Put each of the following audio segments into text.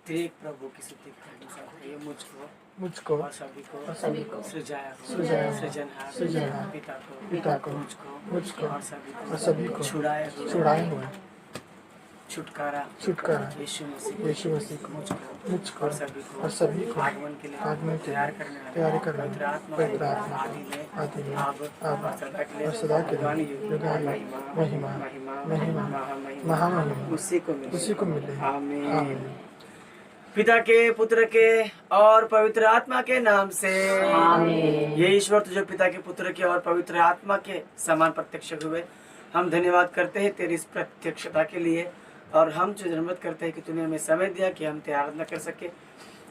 देख प्रभु की स्तुति कर ये मुझको और सभी को सृजाया सृजनहार पिता को मुझको और और सभी को छुड़ाए हुए छुटकारा यीशु यीशु मसीह को मुझको और सभी को आगमन के लिए तैयार तैयारी करने करने पवित्र आत्मा आदि में अब और सदा के लिए महिमा महामहिमा उसी को मिले आमीन। पिता के पुत्र के और पवित्र आत्मा के नाम से ये ईश्वर तुझे पिता के पुत्र के और पवित्र आत्मा के समान प्रत्यक्ष हुए। हम धन्यवाद करते हैं तेरी इस प्रत्यक्षता के लिए और हम तुझे धन्यवाद करते हैं कि तूने हमें समय दिया कि हम तेरी आराधना कर सके।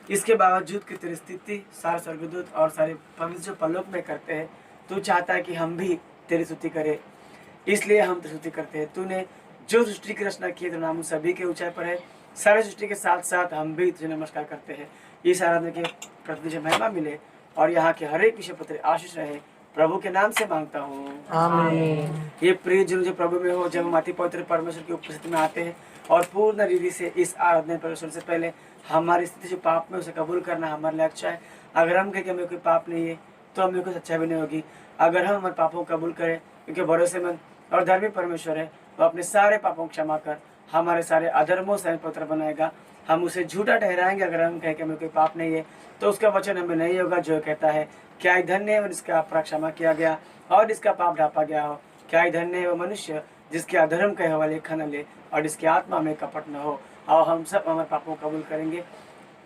इसके बावजूद कि तेरी स्थिति सारे स्वर्गदूत और सारे पवित्र जो परलोक में करते हैं, तू चाहता है कि हम भी तेरी स्तुति करें, इसलिए हम तेरी स्तुति करते हैं। तूने जो सृष्टि की रचना की है तो नाम सभी के ऊंचाई पर है। सारे सृष्टि के साथ साथ हम भी तुझे नमस्कार करते हैं। इस आराधना के प्रति तुझे महिमा मिले और यहाँ के हर एक विषय पत्र आशीष रहे, प्रभु के नाम से मांगता हूँ आमीन। ये प्रिय जन जो प्रभु में हो, जब हम अति पवित्र परमेश्वर की उपस्थिति में आते हैं और पूर्ण रीति से इस आराधना परमेश्वर से पहले हमारी स्थिति जो पाप में उसे कबूल करना हमारे लिए अच्छा है। अगर हम कहें कि हमें कोई पाप नहीं है तो हमें कोई सच्चाई भी नहीं होगी। अगर हम हमारे पापों को कबूल करें, क्योंकि भरोसेमंद और धर्मी परमेश्वर है, वो अपने सारे पापों को क्षमा कर हमारे सारे अधर्मों से पवित्र बनाएगा। हम उसे झूठा ठहराएंगे अगर हम कहें कि हमें कोई पाप नहीं है, तो उसका वचन हमें नहीं होगा जो कहता है, क्या ही धन्य है और इसका अपराध क्षमा किया गया और इसका पाप ढापा गया हो। क्या ही धन्य है वो मनुष्य जिसके अधर्म कहे हुआ लेखा न ले और इसकी आत्मा में कपट न हो। और हम सब हमारे पापों को कबूल करेंगे।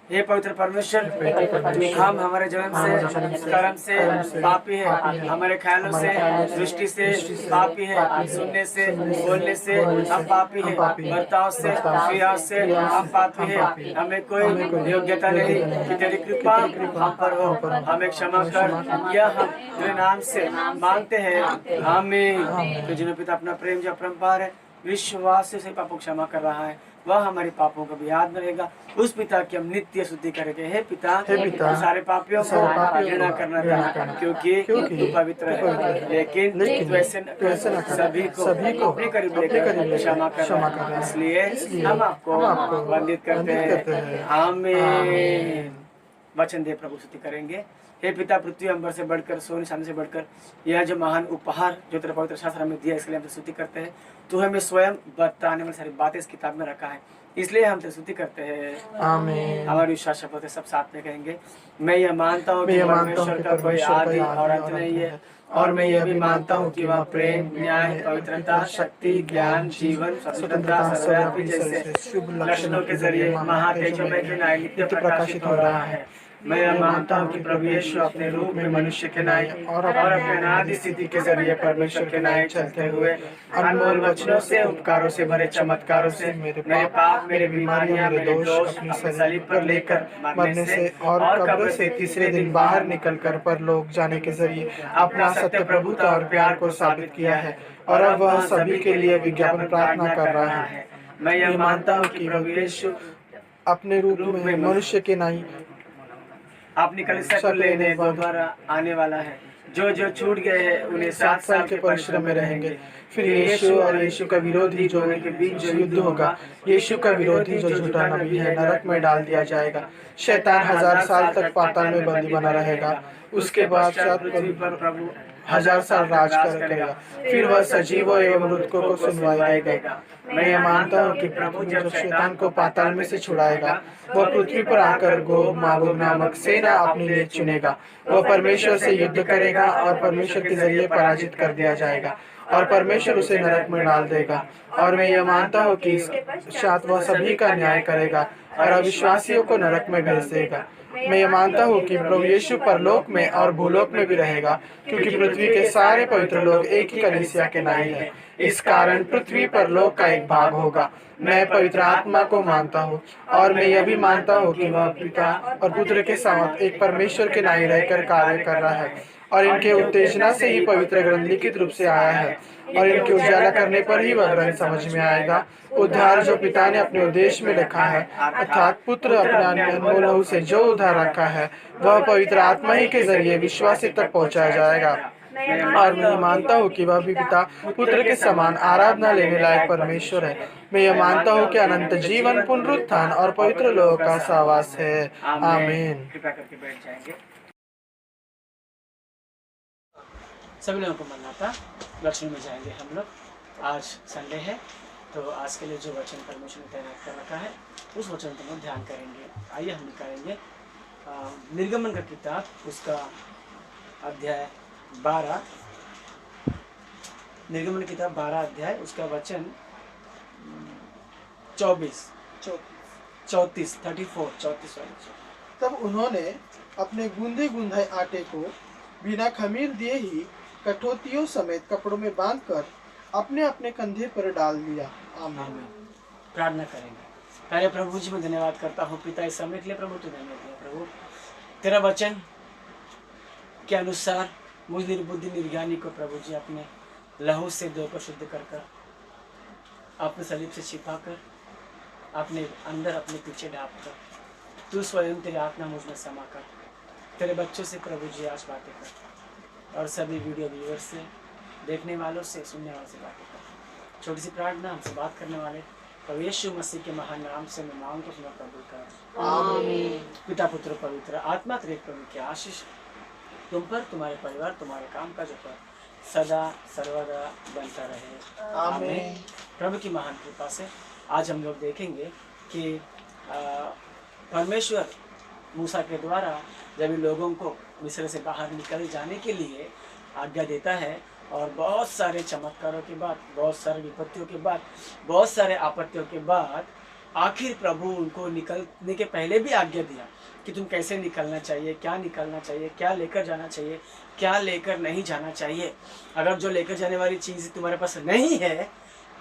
हे पवित्र परमेश्वर, हम हमारे जन्म से कर्म से पापी है, हमारे ख्यालों से दृष्टि से पापी है, सुनने से बोलने से हम पापी है, बर्ताव से क्रिया से हम पापी है। हमें कोई योग्यता नहीं कि तेरी कृपा हम पर हो, हमें क्षमा कर। यह हम तेरे नाम से मांगते हैं आमीन। तो जिन्होंने पिता अपना प्रेम जो अपरंपार है विश्वास से पापों क्षमा कर रहा है, वह हमारे पापों को भी याद में रहेगा। उस पिता की हम नित्य स्तुति करेंगे। हे पिता सारे पापियों को घृणा करना था, क्योंकि तू पवित्र है, लेकिन वैसे सभी को अपने करीब लेकर क्षमा कर, इसलिए हम आपको वंदित करते हैं आमीन। वचन दे प्रभु स्तुति करेंगे। हे पिता, पृथ्वी अंबर से बढ़कर सोने चांदी से बढ़कर यह जो महान उपहार जो तेरे पवित्र शास्त्र में दिया, इसके लिए हम स्तुति करते हैं। तू हमें स्वयं बताने वाली सारी बातें इस किताब में रखा है, इसलिए हम तेरी स्तुति करते हैं आमीन। हमारे विश्वास शपथ सब साथ में कहेंगे। मैं यह मानता हूँ कि परमेश्वर का कोई आदि और अंत नहीं है, और मैं यह भी मानता हूँ कि वह प्रेम, न्याय, पवित्रता, शक्ति, ज्ञान, जीवन, स्वतंत्रता, सर्वव्यापी जैसे शुभ लक्षणों के जरिए महातेजोमय के न्याय नित्य प्रकाशित हो रहा है। मैं यह मानता हूँ कि प्रभु यीशु अपने रूप में मनुष्य के न्याय और अपने अनादि स्थिति के जरिए परमेश्वर के न्याय चलते हुए अनमोल वचनों से, उपकारों से भरे चमत्कारों से मेरे पाप, मेरे बीमारियां, मेरे दोष अपनी सलीब पर लेकर मरने से और कब्र से तीसरे दिन बाहर निकलकर परलोक जाने के जरिए अपना सत्य प्रभुता और प्यार को साबित किया है, और अब वह सभी के लिए विज्ञापन प्रार्थना कर रहा है। मैं यह मानता हूँ कि प्रभु यीशु अपने रूप में मनुष्य के न्याय अपनी कलीसिया को लेने द्वारा आने वाला है। जो जो छूट गए हैं उन्हें 7 साल के परिश्रम में रहेंगे। फिर यीशु और यीशु का विरोधी जो उनके बीच जो युद्ध होगा, यीशु का विरोधी जो झूठा नबी है नरक में डाल दिया जाएगा। शैतान 1000 साल तक पाताल में बंदी बना रहेगा। उसके बाद पृथ्वी पर प्रभु 1000 साल राज करेगा। फिर वह सजीवों एवं मृतकों को सुनवाई देगा। मैं यह मानता हूँ कि प्रभु जब शैतान को पाताल में से छुड़ाएगा, वह पृथ्वी पर आकर गोग मागोग नामक सेना अपने लिए चुनेगा। वह परमेश्वर से युद्ध करेगा और परमेश्वर के जरिए पराजित कर दिया जाएगा, और परमेश्वर उसे नरक में डाल देगा। और मैं यह मानता हूँ कि इस पश्चात वह सभी का न्याय करेगा और अविश्वासियों को नरक में भेज देगा। मैं ये मानता हूँ कि प्रभु यीशु परलोक में और भूलोक में भी रहेगा, क्योंकि पृथ्वी के सारे पवित्र लोग एक ही कलीसिया के नाई हैं। इस कारण पृथ्वी परलोक का एक भाग होगा। मैं पवित्र आत्मा को मानता हूँ, और मैं यह भी मानता हूँ कि वह पिता और पुत्र के साथ एक परमेश्वर के नाई रहकर कार्य कर रहा है, और इनके उत्तेजना से ही पवित्र ग्रंथ लिखित रूप से आया है, और इनके उजाला करने पर ही वह ग्रंथ समझ में आएगा। उद्धार जो पिता ने अपने उद्देश्य में रखा है, अर्थात पुत्र अपने अनमोल लहू से जो उद्धार रखा है, वह पवित्र आत्मा ही के जरिए विश्वासी तक पहुंचाया जाएगा। और मैं ये मानता हूँ कि वह भी पिता पुत्र के समान आराधना लेने लायक परमेश्वर है। मैं ये मानता हूँ कि अनंत जीवन, पुनरुत्थान और पवित्र लोक का सहवास है। आमीन। कृपया करके बैठ जाएंगे। सभी लोगों को मरना था, दर्शन में जाएंगे हम लोग। आज संडे है, तो आज के लिए जो वचन परमेश्वर ने तैयार कर रखा है उस वचन को हम ध्यान करेंगे। आइए हम निकालेंगे निर्गमन का किताब, उसका अध्याय 12, निर्गमन की किताब 12 अध्याय, उसका वचन 34 तब उन्होंने अपने गूंधे गुंधाए आटे को बिना खमीर दिए ही कठौतियों समेत कपड़ों में बांधकर अपने अपने कंधे पर डाल दिया। आमीन। प्रार्थना करेंगे। पहले प्रभु जी मैं धन्यवाद करता हूँ पिता इस समय के लिए। प्रभु तू धन्यवाद दिया प्रभु, तेरा वचन के अनुसार मुझ निर्बुद्धि निर्ज्ञानी को प्रभु जी अपने लहू से धोकर शुद्ध कर अपने सलीब से छिपा कर अपने अंदर अपने पीछे ढाप कर तू स्वयं तेरी आत्मा मुझ में समा कर तेरे बच्चों से प्रभु जी आज बातें कर और सभी वीडियो व्यूअर्स से, देखने वालों से, सुनने वालों से बातें कर। छोटी सी प्रार्थना हमसे बात करने वाले प्रभु यीशु मसीह के महान नाम से मैं मांग को सुना कबूल कर। आमीन। पिता पुत्र पवित्र आत्मा तेरे प्रभु की आशीष तुम पर, तुम्हारे परिवार, तुम्हारे काम काज पर सदा सर्वदा बनता रहे। आमीन। प्रभु की महान कृपा से आज हम लोग देखेंगे कि परमेश्वर मूसा के द्वारा जब इन लोगों को मिस्र से बाहर निकल जाने के लिए आज्ञा देता है और बहुत सारे चमत्कारों के बाद, बहुत सारे विपत्तियों के बाद, बहुत सारे आपत्तियों के बाद आखिर प्रभु उनको निकलने के पहले भी आज्ञा दिया कि तुम कैसे निकलना चाहिए, क्या निकलना चाहिए, क्या लेकर जाना चाहिए, क्या लेकर नहीं जाना चाहिए। अगर जो लेकर जाने वाली चीज़ तुम्हारे पास नहीं है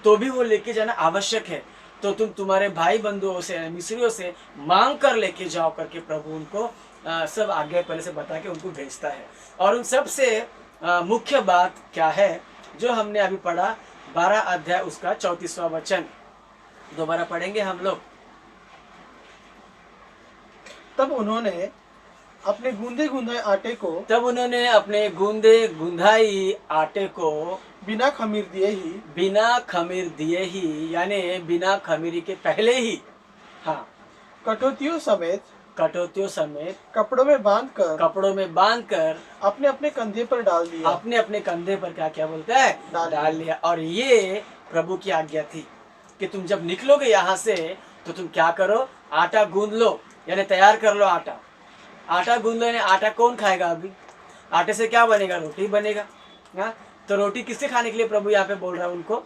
तो भी वो लेके जाना आवश्यक है, तो तुम तुम्हारे भाई बंधुओं से, मिस्रियों से मांग कर लेके जाओ करके प्रभु उनको सब आज्ञा पहले से बता के उनको भेजता है। और उन सब से मुख्य बात क्या है जो हमने अभी पढ़ा, 12 अध्याय उसका 34वां वचन दोबारा पढ़ेंगे हम लोग। तब उन्होंने अपने गूंधे गुंधाए आटे को बिना खमीर दिए ही यानी बिना खमीरी के पहले ही, हाँ, कटौतियों समेत कपड़ों में बांधकर अपने अपने कंधे पर डाल दिया। अपने अपने कंधे पर क्या बोलता है, डाल लिया। और ये प्रभु की आज्ञा थी कि तुम जब निकलोगे यहाँ से तो तुम क्या करो, आटा गूंद लो, यानी तैयार कर लो आटा गूंद लो। यानी आटा कौन खाएगा? अभी आटे से क्या बनेगा? रोटी बनेगा। हाँ, तो रोटी किससे खाने के लिए प्रभु यहाँ पे बोल रहा है उनको?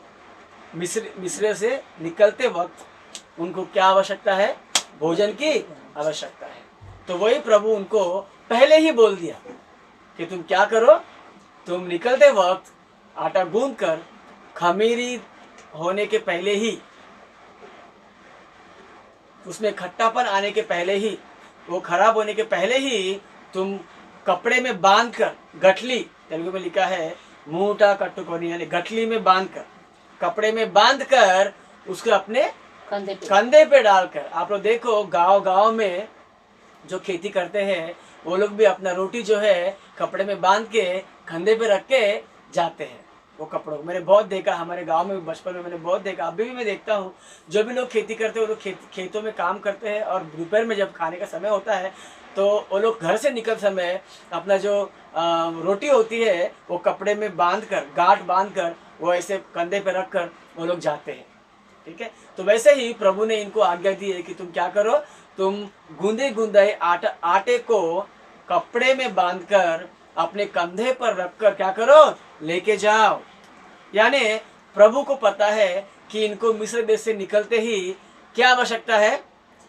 मिस्र से निकलते वक्त उनको क्या आवश्यकता है? भोजन की आवश्यकता है। तो वही प्रभु उनको पहले ही बोल दिया कि तुम क्या करो, तुम निकलते वक्त आटा गूंद कर खमीरी होने के पहले ही, उसमें खट्टापन आने के पहले ही, वो खराब होने के पहले ही तुम कपड़े में बांध कर, गठली तेलुगु में लिखा है मूटा कट्टुकोनी, यानी गठली में बांध कर, कपड़े में बांध कर उसको अपने कंधे पे डालकर। आप लोग देखो गांव में जो खेती करते हैं वो लोग भी अपना रोटी जो है कपड़े में बांध के कंधे पे रख के जाते हैं। वो कपड़ों को मैंने बहुत देखा, हमारे गांव में बचपन में मैंने बहुत देखा, अभी भी मैं देखता हूँ। जो भी लोग खेती करते हैं वो लोग खेतों में काम करते हैं और दोपहर में जब खाने का समय होता है तो वो लोग घर से निकल समय अपना जो रोटी होती है वो कपड़े में बांध कर, गांठ बांध कर, वो ऐसे कंधे पे रख कर वो लोग जाते हैं। ठीक है, तो वैसे ही प्रभु ने इनको आज्ञा दी है कि तुम क्या करो, तुम गूंदे गुंदाए आटे को कपड़े में बांधकर अपने कंधे पर रखकर क्या करो, लेके जाओ। यानी प्रभु को पता है कि इनको मिस्र देश से निकलते ही क्या आवश्यकता है?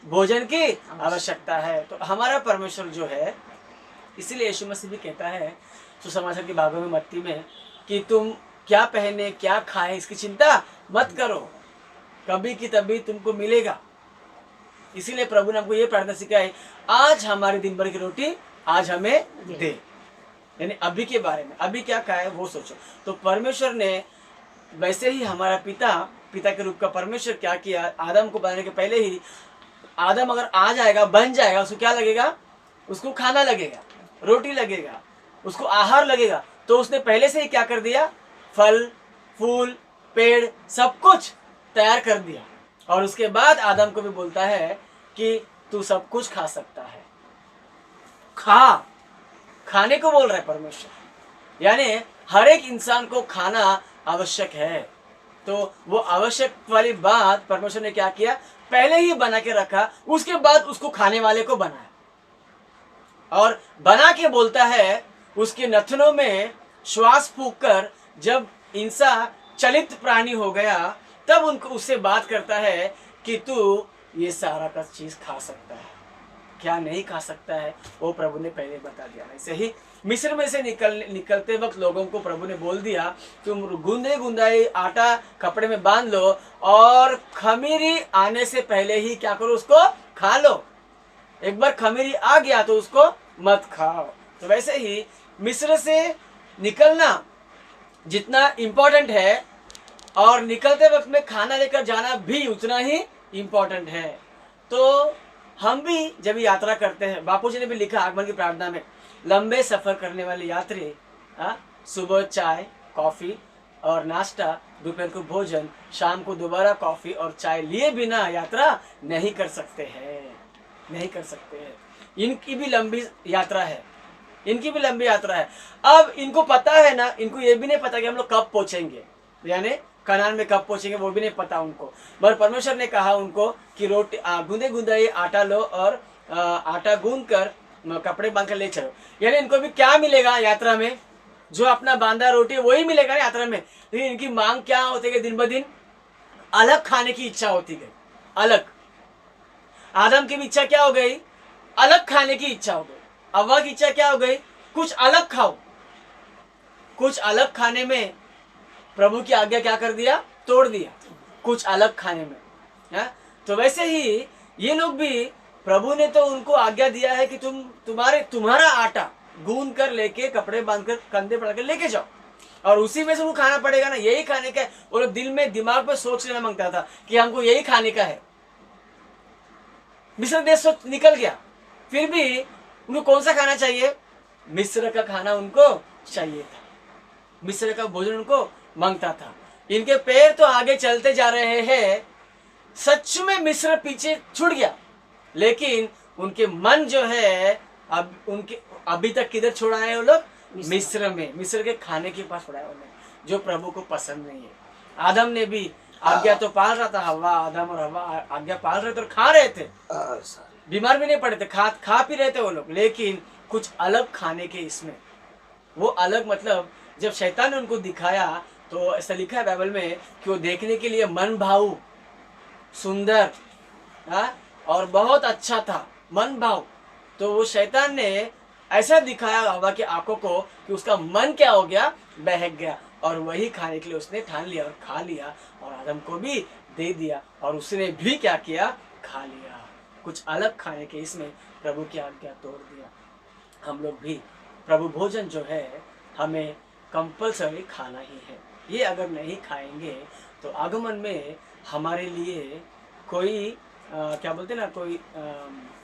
भोजन की आवश्यकता है। तो हमारा परमेश्वर जो है, इसीलिए यीशु मसीह भी कहता है सुसमाचार के भागों में मत्ती में कि तुम क्या पहने, क्या खाएं, इसकी चिंता मत करो, कभी की तभी तुमको मिलेगा। इसीलिए प्रभु ने हमको ये प्रार्थना सिखाई, आज हमारे दिन भर की रोटी आज हमें दे। यानी अभी के बारे में, अभी क्या खाए वो सोचो। तो परमेश्वर ने वैसे ही हमारा पिता के रूप का परमेश्वर क्या किया, आदम को बनाने के पहले ही, आदम अगर आ जाएगा, बन जाएगा, उसको क्या लगेगा? उसको खाना लगेगा, रोटी लगेगा, उसको आहार लगेगा। तो उसने पहले से ही क्या कर दिया, फल फूल पेड़ सब कुछ तैयार कर दिया। और उसके बाद आदम को भी बोलता है कि तू सब कुछ खा सकता है, खा, खाने को बोल रहा है परमेश्वर। यानी हर एक इंसान को खाना आवश्यक है। तो वो आवश्यक वाली बात परमेश्वर ने क्या किया, पहले ही बना के रखा, उसके बाद उसको खाने वाले को बनाया। और बना के बोलता है, उसके नथनों में श्वास फूंक कर जब इंसान चलित प्राणी हो गया, तब उनको उससे बात करता है कि तू ये सारा का चीज खा सकता है, क्या नहीं खा सकता है वो प्रभु ने पहले बता दिया। ऐसे ही मिस्र में से निकलते वक्त लोगों को प्रभु ने बोल दिया, तुम गूंदे गुंदाई आटा कपड़े में बांध लो और खमीरी आने से पहले ही क्या करो, उसको खा लो। एक बार खमीरी आ गया तो उसको मत खाओ। तो वैसे ही मिस्र से निकलना जितना इंपॉर्टेंट है, और निकलते वक्त में खाना लेकर जाना भी उतना ही इंपॉर्टेंट है। तो हम भी जब यात्रा करते हैं, बापू जी ने भी लिखा आगमन की प्रार्थना में, लंबे सफर करने वाले यात्री सुबह चाय कॉफी और नाश्ता, दोपहर को भोजन, शाम को दोबारा कॉफी और चाय लिए बिना यात्रा नहीं कर सकते हैं, नहीं कर सकते हैं। इनकी भी लंबी यात्रा है, इनकी भी लंबी यात्रा है। अब इनको पता है ना, इनको ये भी नहीं पता कि हम लोग कब पहुंचेंगे, यानी कनान में कब पहुंचेंगे वो भी नहीं पता उनको। मगर परमेश्वर ने कहा उनको कि रोटी गूंदे गुंदाई आटा लो और आटा गूंद कर कपड़े बांध कर ले चलो। यानी इनको भी क्या मिलेगा यात्रा में, जो अपना बांधा रोटी वही मिलेगा ना यात्रा में। लेकिन इनकी मांग क्या होती गई, दिन ब दिन अलग खाने की इच्छा होती गई, अलग। आदम की भी इच्छा क्या हो गई, अलग खाने की इच्छा हो गई। हव्वा की इच्छा क्या हो गई, कुछ अलग खाओ। कुछ अलग खाने में प्रभु की आज्ञा क्या कर दिया, तोड़ दिया, कुछ अलग खाने में है? तो वैसे ही ये लोग भी, प्रभु ने तो उनको आज्ञा दिया है कि तुम्हारा आटा गूंद कर लेके कपड़े बांधकर कंधे पर लेके लेके जाओ, और उसी में से वो खाना पड़ेगा ना, यही खाने का है। वो लोग दिल में दिमाग पे सोच लेना मांगता था कि हमको यही खाने का है। मिस्र देश से निकल गया, फिर भी उनको कौन सा खाना चाहिए, मिस्र का खाना उनको चाहिए था, मिस्र का भोजन उनको मांगता था। इनके पैर तो आगे चलते जा रहे हैं, सच में मिस्र पीछे छूट गया, लेकिन उनके मन जो है अब उनके अभी तक किधर छोड़ा है वो लोग, मिस्र में, मिस्र के खाने के पास छोड़ा है उन्हें, जो प्रभु को पसंद नहीं है। आदम ने भी आज्ञा तो पाल रहा था, हवा आदम और हवा आज्ञा पाल रहे थे और खा रहे थे, बीमार भी नहीं पड़े थे, खा पी रहे थे वो लोग। लेकिन कुछ अलग खाने के इसमें, वो अलग मतलब जब शैतान ने उनको दिखाया, तो ऐसा लिखा है बाइबल में कि वो देखने के लिए मन भाऊ, सुंदर और बहुत अच्छा था, मन भाव। तो वो शैतान ने ऐसा दिखाया हवा की आंखों को कि उसका मन क्या हो गया, बहक गया, और वही खाने के लिए उसने ठान लिया और खा लिया, और आदम को भी दे दिया, और उसने भी क्या किया, खा लिया। कुछ अलग खाने के इसमें प्रभु की आज्ञा तोड़ दिया। हम लोग भी प्रभु भोजन जो है हमें कंपल्सरी खाना ही है। ये अगर नहीं खाएंगे तो आगमन में हमारे लिए कोई क्या बोलते ना, कोई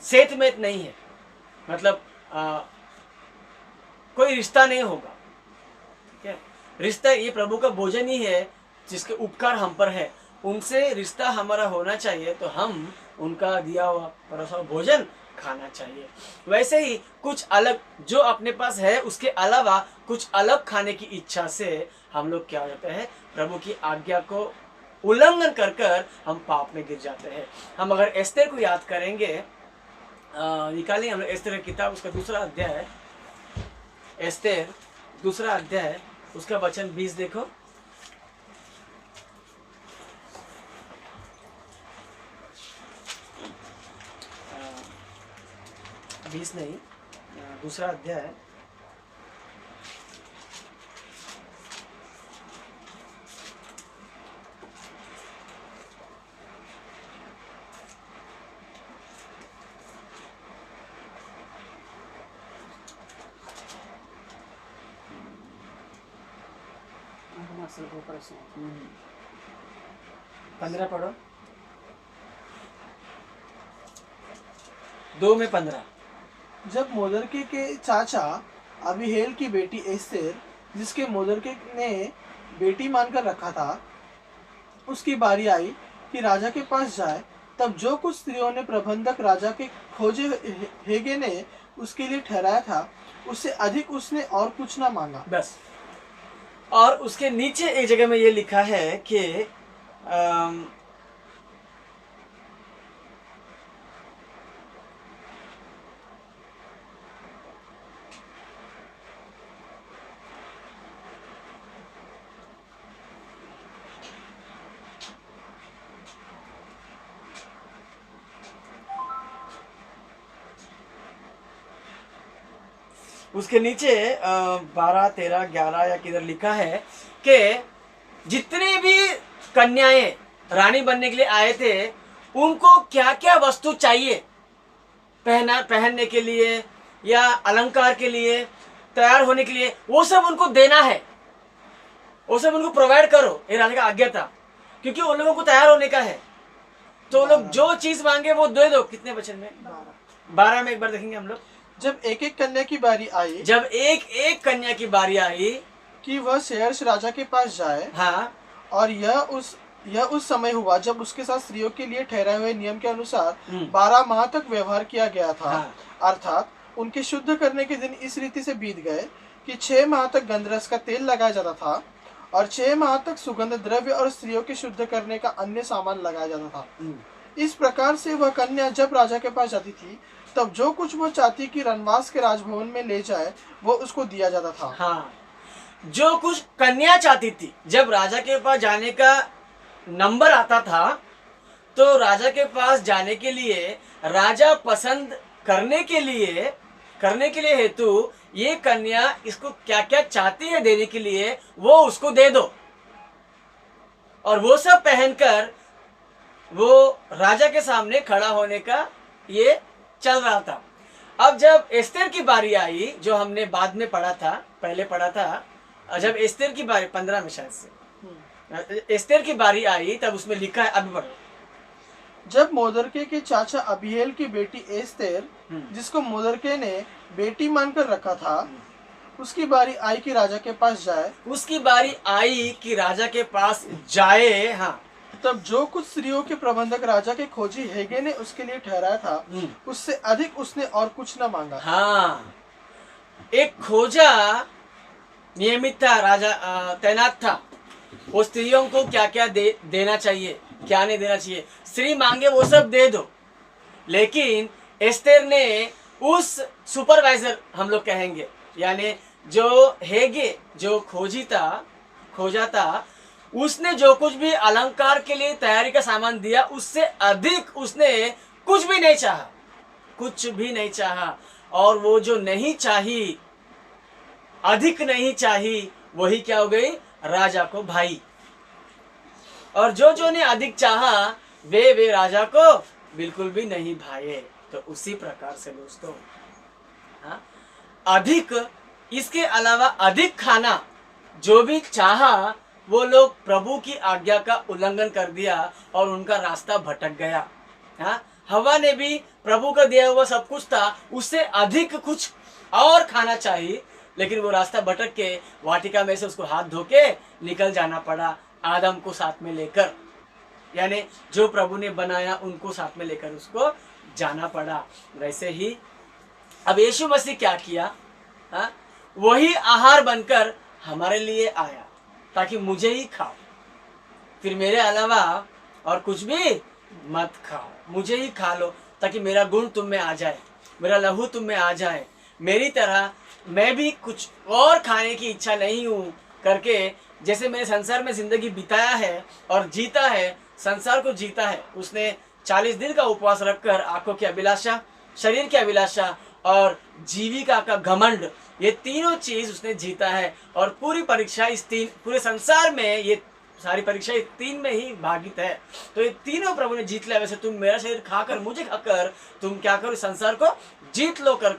सेतमेत नहीं है, मतलब कोई रिश्ता नहीं होगा। ठीक है, रिश्ता ये प्रभु का भोजन ही है जिसके उपकार हम पर है, उनसे रिश्ता हमारा होना चाहिए, तो हम उनका दिया हुआ परोसा भोजन खाना चाहिए। वैसे ही कुछ अलग जो अपने पास है उसके अलावा कुछ अलग खाने की इच्छा से हम लोग क्या हो जाते हैं, प्रभु की आज्ञा को उल्लंघन कर कर हम पाप में गिर जाते हैं। हम अगर एस्तेर को याद करेंगे, निकालेंगे हम लोग एस्तेर की किताब, उसका दूसरा अध्याय है, एस्तेर दूसरा अध्याय, उसका वचन 20 देखो। बीस नहीं, दूसरा अध्याय है, प्रश्न 15 पढ़ो, 2 में 15। जब मोर्देkai के चाचा अबीहेल की बेटी एस्तेर जिसके मोदरके ने बेटी मानकर रखा था, उसकी बारी आई कि राजा के पास जाए। तब जो कुछ स्त्रियों ने प्रबंधक राजा के खोजे हेगे ने उसके लिए ठहराया था, उससे अधिक उसने और कुछ ना मांगा। बस। और उसके नीचे एक जगह में ये लिखा है कि उसके नीचे 12, 13, 11 या किधर लिखा है कि जितने भी कन्याएं रानी बनने के लिए आए थे, उनको क्या क्या वस्तु चाहिए पहनने के लिए या अलंकार के लिए, तैयार होने के लिए, वो सब उनको देना है, वो सब उनको प्रोवाइड करो। ये राजा का आज्ञा था, क्योंकि उन लोगों को तैयार होने का है। तो लोग जो चीज मांगे वो दे दो। कितने वचन में? 12 में एक बार देखेंगे हम लोग। जब एक एक कन्या की बारी आई, जब एक एक कन्या की बारी आई कि वह शेहर्ष राजा के पास जाए, हाँ, और यह उस समय हुआ जब उसके साथ स्त्रियों के लिए ठहराए हुए नियम के अनुसार 12 माह तक व्यवहार किया गया था। हाँ। अर्थात उनके शुद्ध करने के दिन इस रीति से बीत गए कि 6 माह तक गंधरस का तेल लगाया जाता था, और 6 माह तक सुगंध द्रव्य और स्त्रियों के शुद्ध करने का अन्य सामान लगाया जाता था। इस प्रकार से वह कन्या जब राजा के पास जाती थी, तब जो कुछ वो चाहती कि रनवास के राजभवन में ले जाए, वो उसको दिया जाता था। हाँ, जो कुछ कन्या चाहती थी, जब राजा के पास जाने का नंबर आता था, तो राजा के पास जाने के लिए, राजा पसंद करने के लिए हेतु ये कन्या इसको क्या क्या चाहती है देने के लिए, वो उसको दे दो। और वो सब पहनकर वो राजा के सामने खड़ा होने का ये चल रहा था। अब जब एस्तेर की बारी आई, जो हमने बाद में पढ़ा था, पहले पढ़ा था, जब एस्तेर की बारी 15 में शायद से एस्तेर की बारी आई, तब उसमें लिखा है, अभी पढ़ो। जब मोदरके के चाचा अबीहेल की बेटी एस्तेर, जिसको मोदरके ने बेटी मानकर रखा था, उसकी बारी आई कि राजा के पास जाए। उसकी बारी आई कि राजा के पास जाए। हाँ, तब जो कुछ स्त्रियों के प्रबंधक राजा के खोजी हेगे ने उसके लिए ठहराया था, उससे अधिक उसने और कुछ न मांगा। हाँ, एक खोजा नियमित था, राजा तैनात था। वो स्त्रियों को क्या क्या देना चाहिए, क्या नहीं देना चाहिए, स्त्री मांगे वो सब दे दो। लेकिन एस्तेर ने उस सुपरवाइजर, हम लोग कहेंगे, यानी जो हेगे, जो खोजा था, उसने जो कुछ भी अलंकार के लिए तैयारी का सामान दिया, उससे अधिक उसने कुछ भी नहीं चाहा। और वो जो नहीं चाही, अधिक नहीं चाही, वही क्या हो गई? राजा को भाई। और जो ने अधिक चाहा, वे राजा को बिल्कुल भी नहीं भाए। तो उसी प्रकार से दोस्तों, हाँ, अधिक, इसके अलावा अधिक खाना जो भी चाहा, वो लोग प्रभु की आज्ञा का उल्लंघन कर दिया और उनका रास्ता भटक गया। हाँ, हवा ने भी प्रभु का दिया हुआ सब कुछ था, उससे अधिक कुछ और खाना चाहिए, लेकिन वो रास्ता भटक के वाटिका में से उसको हाथ धो के निकल जाना पड़ा, आदम को साथ में लेकर, यानी जो प्रभु ने बनाया उनको साथ में लेकर उसको जाना पड़ा। वैसे ही अब यीशु मसीह क्या किया? हाँ, वही आहार बनकर हमारे लिए आया, ताकि मुझे ही खाओ, फिर मेरे अलावा और कुछ भी मत खाओ, मुझे ही खा लो, ताकि मेरा गुण तुम में आ जाए, मेरा लहू तुम में आ जाए, मेरी तरह मैं भी कुछ और खाने की इच्छा नहीं हूँ करके, जैसे मैंने संसार में जिंदगी बिताया है और जीता है, संसार को जीता है। उसने 40 दिन का उपवास रखकर आंखों की अभिलाषा, शरीर की अभिलाषा और जीविका का घमंड, ये तीनों चीज उसने जीता है। और पूरी परीक्षा पूरे संसार में ये सारी परीक्षा इस 3 में ही भागित है। तो ये तीनों प्रभु ने जीत लिया। वैसे तुम मेरा शरीर खाकर, मुझे खाकर तुम क्या करो, संसार को जीत लो कर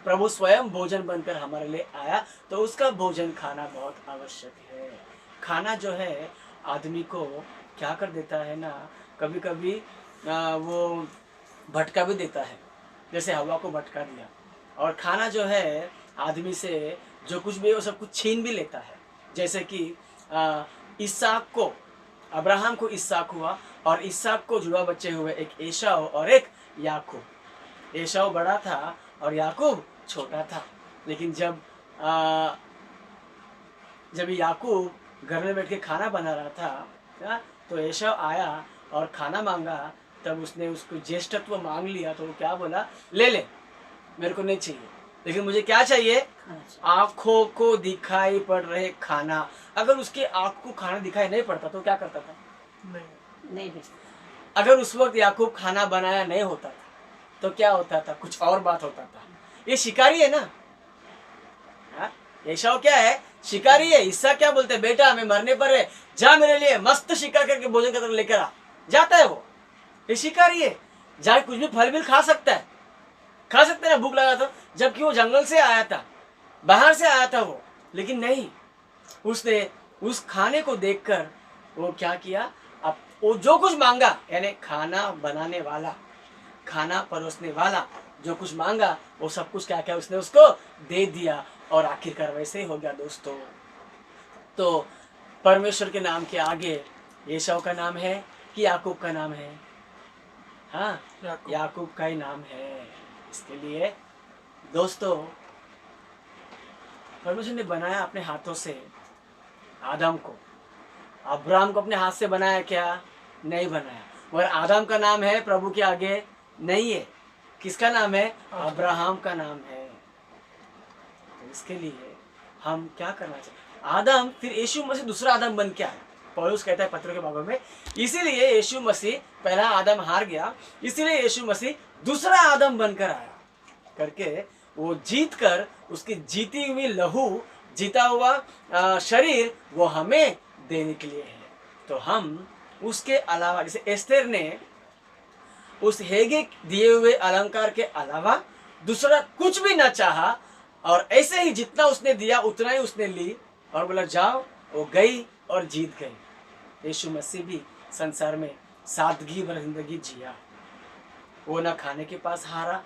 प्रभु स्वयं भोजन बनकर हमारे लिए आया। तो उसका भोजन खाना बहुत आवश्यक है। खाना जो है आदमी को क्या कर देता है ना, कभी कभी वो भटका भी देता है, जैसे हवा को भटका दिया। और खाना जो है आदमी से जो कुछ भी वो सब कुछ छीन भी लेता है। जैसे कि इसहाक को, अब्राहम को इसहाक हुआ और इसहाक को जुड़वा बच्चे हुए, एक एसाव और एक याकूब। एसाव बड़ा था और याकूब छोटा था। लेकिन जब याकूब घर में बैठ के खाना बना रहा था तो एसाव आया और खाना मांगा, तब उसने उसको ज्येष्ठत्व मांग लिया। तो वो क्या बोला, ले ले, मेरे को नहीं चाहिए, लेकिन मुझे क्या चाहिए, आंखों को दिखाई पड़ रहे खाना। अगर उसके आंख को खाना दिखाई नहीं पड़ता तो क्या करता था, नहीं। अगर उस वक्त याकूब खाना बनाया नहीं होता था तो क्या होता था, कुछ और बात होता था। ये शिकारी है ना, एसाव क्या है, शिकारी है। इससा क्या बोलते हैं, बेटा मैं मरने पर है, जा मेरे लिए मस्त शिकार करके भोजन कर लेकर आ। जाता है वो, ये शिकारी है, जाके कुछ भी फल भी खा सकता है ना, भूख लगा तो। जबकि वो जंगल से आया था, बाहर से आया था वो, लेकिन नहीं, उसने उस खाने को देखकर वो क्या किया, अब वो जो कुछ मांगा, यानी खाना बनाने वाला, खाना परोसने वाला जो कुछ मांगा वो सब कुछ क्या क्या उसने उसको दे दिया। और आखिरकार वैसे ही हो गया दोस्तों। तो परमेश्वर के नाम के आगे एसाव का नाम है कि याकूब का नाम है, हाँ याकूब का ही नाम है। इसके लिए दोस्तों परमेश्वर ने बनाया अपने हाथों से आदम को, अब्राहम को अपने हाथ से बनाया क्या, नहीं बनाया। और आदम का नाम है प्रभु के आगे नहीं है, किसका नाम है, अब्राहम का नाम है। तो इसके लिए हम क्या करना चाहिए, आदम फिर यीशु मसीह दूसरा आदम बन के आया। पौलुस कहता है पत्रों के भागों में, इसीलिए यीशु मसीह, पहला आदम हार गया, इसीलिए यीशु मसीह दूसरा आदम बनकर आया करके वो जीत कर, उसकी जीती हुई लहू, जीता हुआ शरीर वो हमें देने के लिए है। तो हम उसके अलावा, जैसे एस्तेर ने उस हेगे दिए हुए अलंकार के अलावा दूसरा कुछ भी ना चाहा, और ऐसे ही जितना उसने दिया उतना ही उसने ली और बोला जाओ, वो गई और जीत गई। यीशु मसीह भी संसार में सादगी भरी जिंदगी जिया। वो न खाने के पास हारा,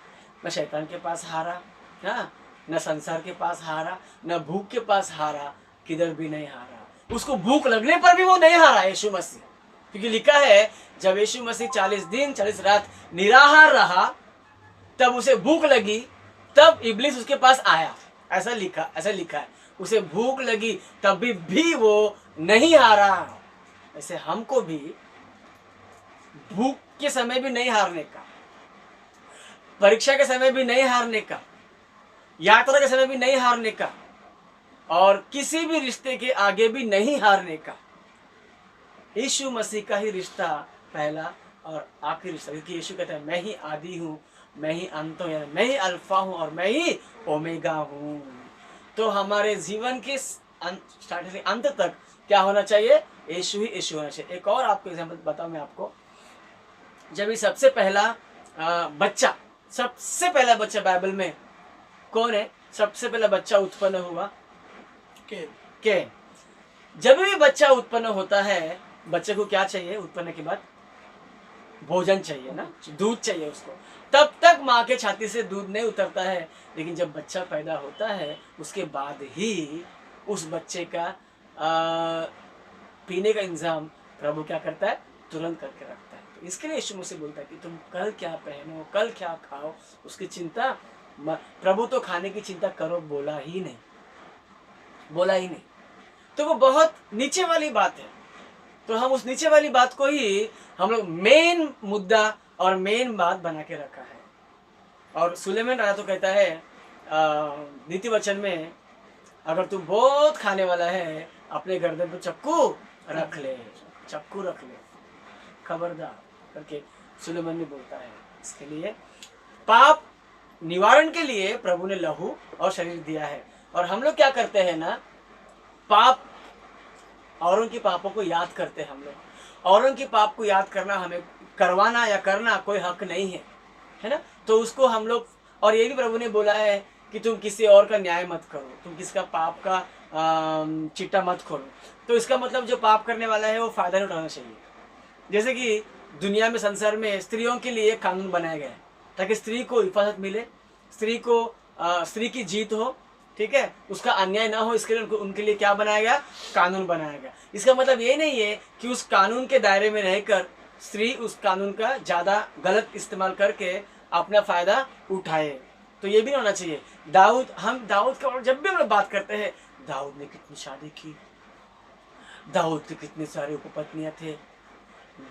न शैतान के पास हारा, न संसार के पास हारा, न भूख के पास हारा, किधर भी नहीं हारा। उसको भूख लगने पर भी वो नहीं हारा यीशु मसीह, क्योंकि लिखा है जब यीशु मसीह 40 दिन 40 रात निराहार रहा, तब उसे भूख लगी, तब इब्लिस उसके पास आया। ऐसा लिखा है, उसे भूख लगी तब भी वो नहीं हारा। ऐसे हमको भी भूख के समय भी नहीं हारने का, परीक्षा के समय भी नहीं हारने का, यात्रा के समय भी नहीं हारने का, और किसी भी रिश्ते के आगे भी नहीं हारने का। यीशु मसीह का ही रिश्ता पहला और आखिरी रिश्ता, क्योंकि यीशु कहता है मैं ही आदि हूँ, मैं ही अंत हूँ, मैं ही अल्फा हूँ और मैं ही ओमेगा हूँ। तो हमारे जीवन के स्टार्टिंग से अंत तक क्या होना चाहिए, यीशु ही यीशु होना चाहिए। एक और आपको एग्जाम्पल बताऊँ मैं आपको, जब ये सबसे पहला बच्चा बाइबल में कौन है, सबसे पहला बच्चा उत्पन्न हुआ, कैन। जब भी बच्चा उत्पन्न होता है, बच्चे को क्या चाहिए, उत्पन्न के बाद भोजन चाहिए ना, दूध चाहिए उसको। तब तक माँ के छाती से दूध नहीं उतरता है, लेकिन जब बच्चा पैदा होता है उसके बाद ही उस बच्चे का पीने का इंतजाम प्रभु क्या करता है, तुरंत करके रखता है। तो इसके लिए यीशु मसीह बोलता है कि तुम कल क्या पहनो, कल क्या खाओ, उसकी चिंता प्रभु तो खाने की चिंता करो बोला ही नहीं। तो वो बहुत नीचे वाली बात है। तो हम उस नीचे वाली बात को ही हम लोग मेन मुद्दा और मेन बात बना के रखा है। और सुलेमान राजा तो कहता है नीति वचन में, अगर तू बहुत खाने वाला है अपने गर्दन पर चक्कू रख ले, खबरदार करके सुलेमान ने बोलता है। इसके लिए पाप निवारण के लिए प्रभु ने लहू और शरीर दिया है। और हम लोग क्या करते हैं ना, पाप औरों के पापों को याद करते हैं। हम लोग औरों के पाप को याद करना, हमें करवाना या करना कोई हक नहीं है ना। तो उसको हम लोग, और ये भी प्रभु ने बोला है कि तुम किसी और का न्याय मत करो, तुम किसी का पाप का चिट्टा मत खोलो। तो इसका मतलब जो पाप करने वाला है वो फायदा नहीं उठाना चाहिए। जैसे कि दुनिया में, संसार में स्त्रियों के लिए कानून बनाए गए ताकि स्त्री को हिफाजत मिले, स्त्री की जीत हो, ठीक है, उसका अन्याय ना हो इसके लिए उनके लिए क्या बनाया गया, कानून बनाया गया। इसका मतलब ये नहीं है कि उस कानून के दायरे में रहकर स्त्री उस कानून का ज्यादा गलत इस्तेमाल करके अपना फायदा उठाए, तो ये भी होना चाहिए। हम दाऊद का जब भी हम लोग बात करते हैं, दाऊद ने कितनी शादी की, दाऊद के कितने सारे उपपत्नियां थे,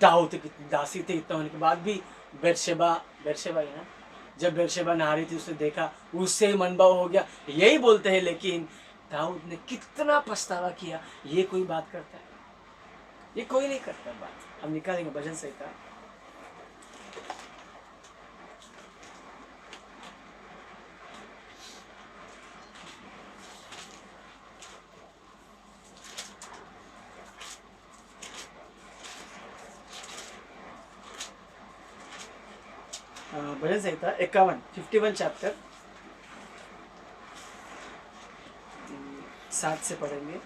दाऊद के कितनी दासी थे, इतना होने के बाद भी बेरशेबा है ना, जब बेरशेबा नहा रही थी उसे देखा, उससे ही मनभाव हो गया, यही बोलते हैं। लेकिन दाऊद ने कितना पछतावा किया, ये कोई बात करता है? ये कोई नहीं करता बात। हम निकालेंगे भजन संहिता, भजन संहिता 51 चैप्टर 7 से पढ़ेंगे।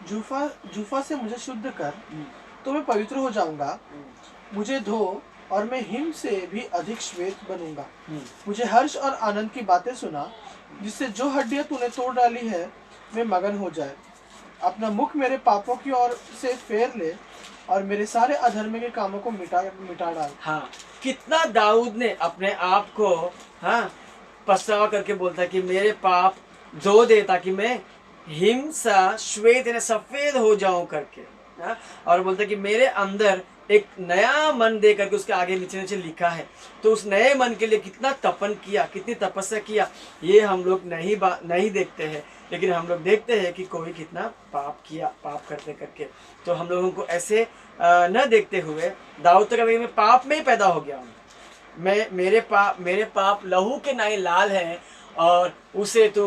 जूफा से मुझे शुद्ध कर, तो मैं पवित्र हो जाऊंगा। मुझे धो और मैं हिम से भी अधिक श्वेत बनूंगा। मुझे हर्ष और आनंद की बातें सुना, जिससे जो हड्डियां तूने तोड़ डाली है वे मगन हो जाए। अपना मुख मेरे पापों की ओर से फेर ले और मेरे सारे अधर्म के कामों को मिटा डाल। हाँ, कितना दाऊद ने अपने आप को पछतावा करके बोलता कि मेरे पाप धो दे ताकि मैं हिमसा श्वेत यानी सफेद हो जाऊं करके। और बोलता कि मेरे अंदर एक नया मन दे करके उसके आगे नीचे नीचे लिखा है। तो उस नए मन के लिए कितना तपन किया, कितनी तपस्या किया, ये हम लोग नहीं देखते हैं। लेकिन हम लोग देखते हैं कि कोई कितना पाप किया, पाप करते करके। तो हम लोगों को ऐसे न देखते हुए दाऊद तक मैं पाप में ही पैदा हो गया हूँ, मेरे पाप लहू के नाई लाल है और उसे तो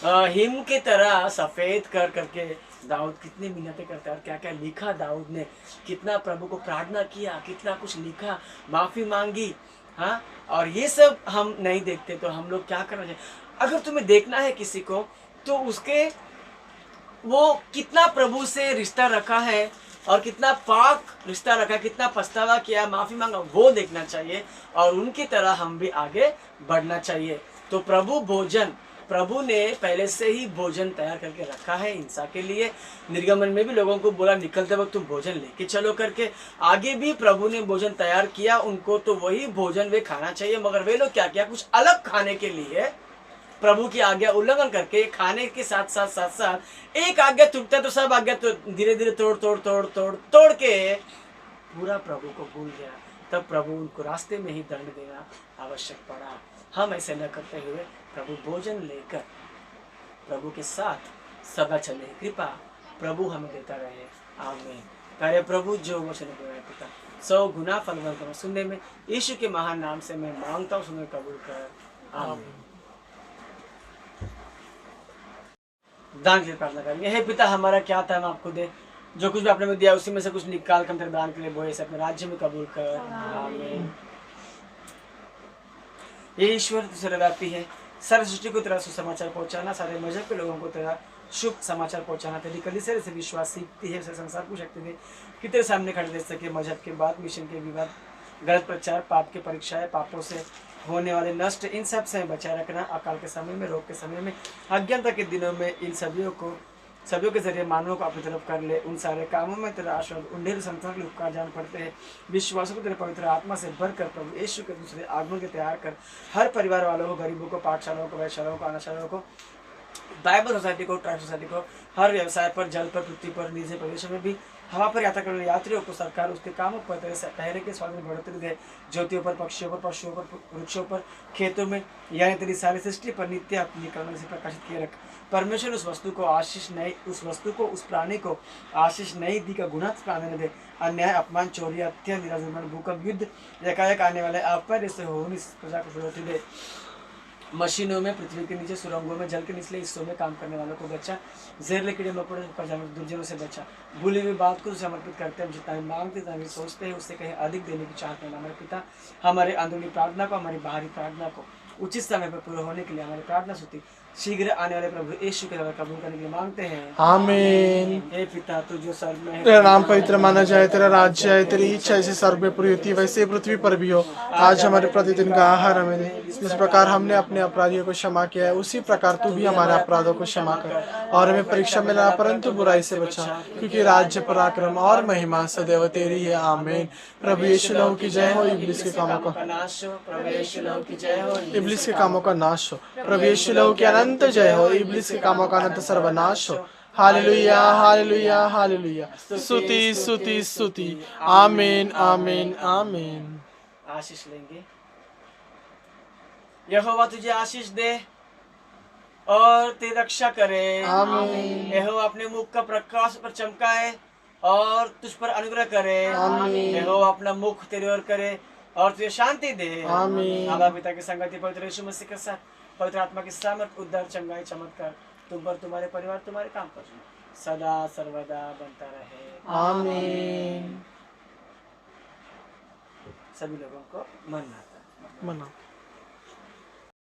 हिम की तरह सफेद कर करके दाऊद कितनी मिन्नतें करता है और क्या क्या लिखा दाऊद ने, कितना प्रभु को प्रार्थना किया, कितना कुछ लिखा, माफी मांगी। हाँ, और ये सब हम नहीं देखते। तो हम लोग क्या करना चाहिए? अगर तुम्हें देखना है किसी को, तो उसके वो कितना प्रभु से रिश्ता रखा है और कितना पाक रिश्ता रखा, कितना पछतावा किया, माफी मांगा, वो देखना चाहिए और उनकी तरह हम भी आगे बढ़ना चाहिए। तो प्रभु ने पहले से ही भोजन तैयार करके रखा है इंसान के लिए। निर्गमन में भी लोगों को बोला निकलते वक्त तुम भोजन लेके चलो करके। आगे भी प्रभु ने भोजन तैयार किया उनको, तो वही भोजन वे खाना चाहिए। मगर वे लोग क्या किया, कुछ अलग खाने के लिए प्रभु की आज्ञा उल्लंघन करके खाने के साथ साथ एक आज्ञा टूटता है तो सब आज्ञा तो धीरे धीरे तोड़ के पूरा प्रभु को भूल गया। तब प्रभु उनको रास्ते में ही दंड देना आवश्यक पड़ा। हम ऐसे न करते हुए प्रभु भोजन लेकर प्रभु के साथ सदा चले। कृपा प्रभु हमें देता रहे। आमीन। कार्य प्रभु जो वचन पिता 100 गुना फलवान करो सुनने में, यीशु के महान नाम से मैं मांगता हूँ, सुनने कबूल कर। आमीन। दान के लिए प्रार्थना करेंगे। हे पिता हमारा क्या था हम आपको दे, जो कुछ भी आपने में दिया उसी में से कुछ निकाल कर तेरे दान के लिए बोए से अपने राज्य में कबूल कर। आमीन। ये ईश्वर सर्वव्यापी है, सारी सृष्टि को तेरा सुसमाचार पहुंचाना, सारे मजहब के लोगों को तेरा शुभ समाचार पहुंचाना। तेरी कलीसिया से विश्वास सीखती है, उसे संसार को शक्ति दे कि तेरे सामने खड़े दे सके। मजहब के बाद, मिशन के विवाद, गलत प्रचार, पाप के परीक्षाएं, पापों से होने वाले नष्ट, इन सब से बचाए रखना। अकाल के समय में, रोग के समय में, अज्ञानता के दिनों में इन सभी के जरिए मानवों को अपनी तरफ कर ले। उन सारे कामों में तेरा आशीर्वाद, उन्हें संसार के उपकार जान पड़ते हैं। विश्वासों को तेरे पवित्र आत्मा से भरकर प्रभु यीशु के दूसरे आगमन के तैयार कर। हर परिवार वालों को, गरीबों को, पाठशालाओं को, वैश्यालाओं को, अनाशालाओं को, बाइबल सोसाइटी को, ट्राइब सोसाइटी को, हर व्यवसाय पर, जल पर, पृथ्वी पर, निजी प्रदेशों में भी, हवा पर यात्रा करने वाले यात्रियों को सरकार उसके कामों पर तेरे ठहरे के स्वाद में बढ़ोतरी दे। ज्योतियों पर, पक्षियों पर, पशुओं पर, वृक्षों पर, खेतों में, यानी तेरी सारी सृष्टि पर नित्य अपनी करुणा से प्रकाशित किए रख। परमेश्वर उस वस्तु को, उस प्राणी को आशीष नहीं दी का गुना प्राणी दे। अन्याय, अपमान, चोरी, हत्या, निराजमान, भूकंप, युद्ध, एकाएक आने वाले आपदा से हो प्रजा को बढ़ोतरी दे। मशीनों में, पृथ्वी के नीचे, सुरंगों में, जल के निचले हिस्सों में काम करने वालों को बचा। जहरीले कीड़े मकोड़े पर जानवर, दुर्जनों से बचा। भूली हुई बात को समर्पित करते हैं। जितना भी मांगते, जितना भी सोचते हैं, उससे कहीं अधिक देने की चाहते हैं। हमारे पिता, हमारे अंदरूनी प्रार्थना को, हमारी बाहरी प्रार्थना को उचित समय पर पूरा होने के लिए हमारी प्रार्थना सुनती शीघ्र आने वाले प्रभु यीशु के द्वारा कबूल करने के लिए मांगते हैं। आमीन। हे पिता तू जो स्वर्ग में है, तेरा नाम पवित्र माना जाए, तेरा राज्य आए, तेरी इच्छा जैसे स्वर्ग में पूरी होती है वैसे पृथ्वी पर भी हो। आज हमारे प्रतिदिन का आहार हमें दे। जिस प्रकार हमने अपने अपराधियों को क्षमा किया है उसी प्रकार तू भी हमारे अपराधों को क्षमा कर, और हमें परीक्षा में लाना परंतु बुराई से बचा, क्योंकि राज्य पराक्रम और महिमा सदैव तेरी है। आमीन। प्रभु यीशु लहू की जय हो, इब्लिस के कामों का नाश हो। प्रभु यीशु लहू की जय हो, इब्लिस के कामों का नाश हो। प्रभु यीशु लहू की अनंत जय हो, इब्लिस के कामों का अनंत सर्वनाश हो। Hallelujah hallelujah hallelujah. स्तुति स्तुति स्तुति। आमीन आमीन आमीन। आशीष लेंगे। यहोवा तुझे आशीष दे और तेरी रक्षा करे। आमीन। यहोवा अपने मुख का प्रकाश पर चमकाए और तुझ पर अनुग्रह करे। आमीन। यहोवा अपना मुख तेरी ओर करे और तुझे शांति दे। आमीन। आबा पिता की संगति पवित्र यीशु मसीह के साथ, पवित्र आत्मा की सामर्थ, उद्धार, चंगाई, चमत्कार तुम पर, तुम्हारे परिवार, तुम्हारे काम पर सदा सर्वदा बनता रहे। आमीन। सभी लोगों को मनाता मना